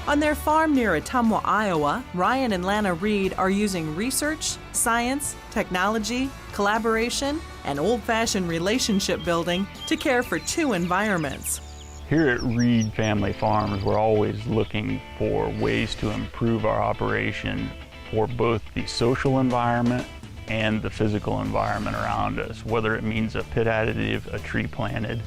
On their farm near Ottumwa, Iowa, Ryan and Lana Reed are using research, science, technology, collaboration, and old-fashioned relationship building to care for two environments. Here at Reed Family Farms, we're always looking for ways to improve our operation for both the social environment and the physical environment around us, whether it means a pit additive, a tree planted,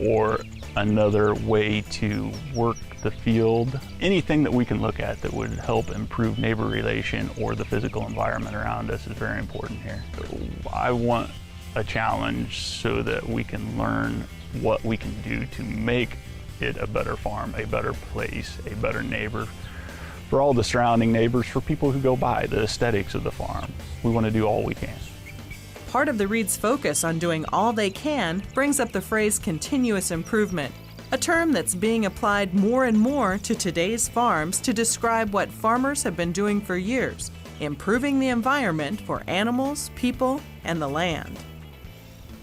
or another way to work the field. Anything that we can look at that would help improve neighbor relation or the physical environment around us is very important here. I want a challenge so that we can learn what we can do to make it a better farm, a better place, a better neighbor for all the surrounding neighbors, for people who go by, the aesthetics of the farm. We want to do all we can. Part of the Reed's focus on doing all they can brings up the phrase continuous improvement, a term that's being applied more and more to today's farms to describe what farmers have been doing for years, improving the environment for animals, people, and the land.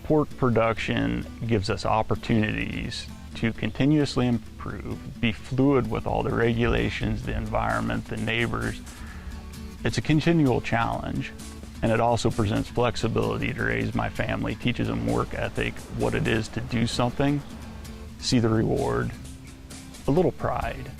Pork production gives us opportunities to continuously improve, be fluid with all the regulations, the environment, the neighbors. It's a continual challenge, and it also presents flexibility to raise my family, teaches them work ethic, what it is to do something, see the reward, a little pride.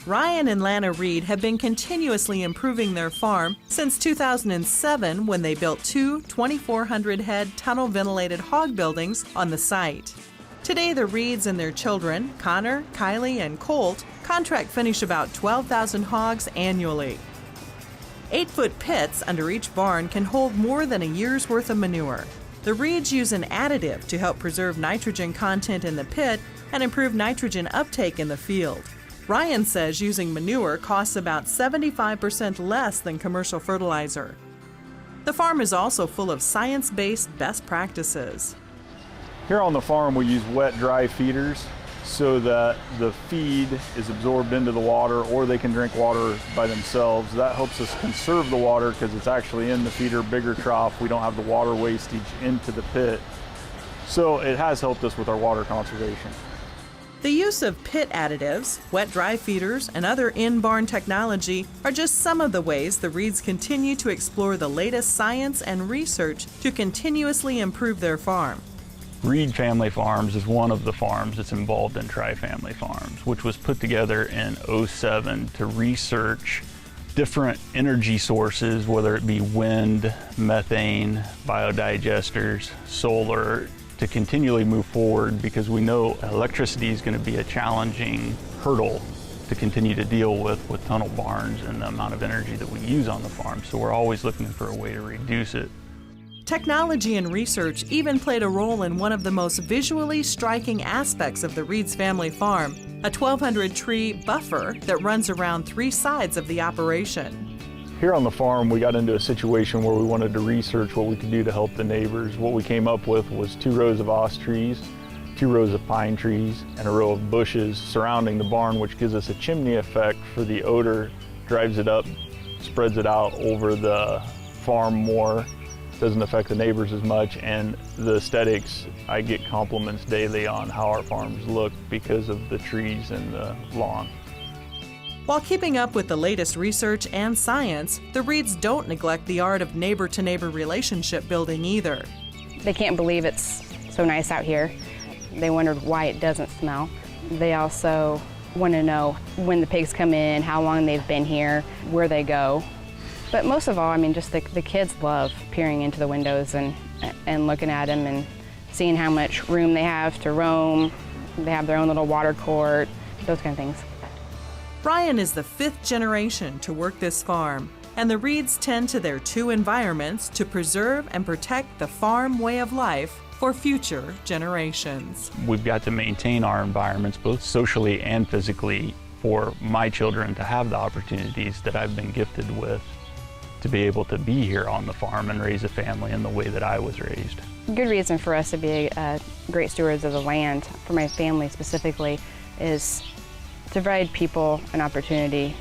Ryan and Lana Reed have been continuously improving their farm since 2007 when they built two 2,400-head tunnel-ventilated hog buildings on the site. Today, the Reeds and their children, Connor, Kylie, and Colt, contract finish about 12,000 hogs annually. 8-foot pits under each barn can hold more than a year's worth of manure. The Reeds use an additive to help preserve nitrogen content in the pit and improve nitrogen uptake in the field. Ryan says using manure costs about 75% less than commercial fertilizer. The farm is also full of science-based best practices. Here on the farm we use wet-dry feeders so that the feed is absorbed into the water, or they can drink water by themselves. That helps us conserve the water because it's actually in the feeder, bigger trough. We don't have the water wastage into the pit. So it has helped us with our water conservation. The use of pit additives, wet-dry feeders, and other in-barn technology are just some of the ways the Reeds continue to explore the latest science and research to continuously improve their farm. Reed Family Farms is one of the farms that's involved in Tri-Family Farms, which was put together in '07 to research different energy sources, whether it be wind, methane, biodigesters, solar, to continually move forward, because we know electricity is going to be a challenging hurdle to continue to deal with tunnel barns and the amount of energy that we use on the farm. So we're always looking for a way to reduce it. Technology and research even played a role in one of the most visually striking aspects of the Reed's family farm, a 1,200-tree buffer that runs around 3 sides of the operation. Here on the farm we got into a situation where we wanted to research what we could do to help the neighbors. What we came up with was 2 rows of os trees, 2 rows of pine trees, and a row of bushes surrounding the barn, which gives us a chimney effect for the odor, drives it up, spreads it out over the farm more, doesn't affect the neighbors as much, and the aesthetics, I get compliments daily on how our farms look because of the trees and the lawn. While keeping up with the latest research and science, the Reeds don't neglect the art of neighbor-to-neighbor relationship building either. They can't believe it's so nice out here. They wondered why it doesn't smell. They also want to know when the pigs come in, how long they've been here, where they go. But most of all, I mean, just the kids love peering into the windows and looking at them and seeing how much room they have to roam. They have their own little water court, those kind of things. Brian is the 5th generation to work this farm, and the Reeds tend to their 2 environments to preserve and protect the farm way of life for future generations. We've got to maintain our environments both socially and physically for my children to have the opportunities that I've been gifted with, to be able to be here on the farm and raise a family in the way that I was raised. Good reason for us to be great stewards of the land, for my family specifically, is to provide people an opportunity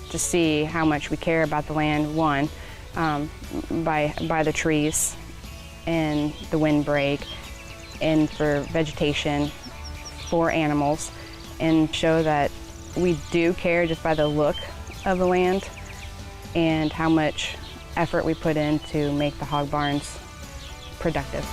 to see how much we care about the land, one, by the trees and the windbreak, and for vegetation, for animals, and show that We do care just by the look of the land and how much effort we put in to make the hog barns productive.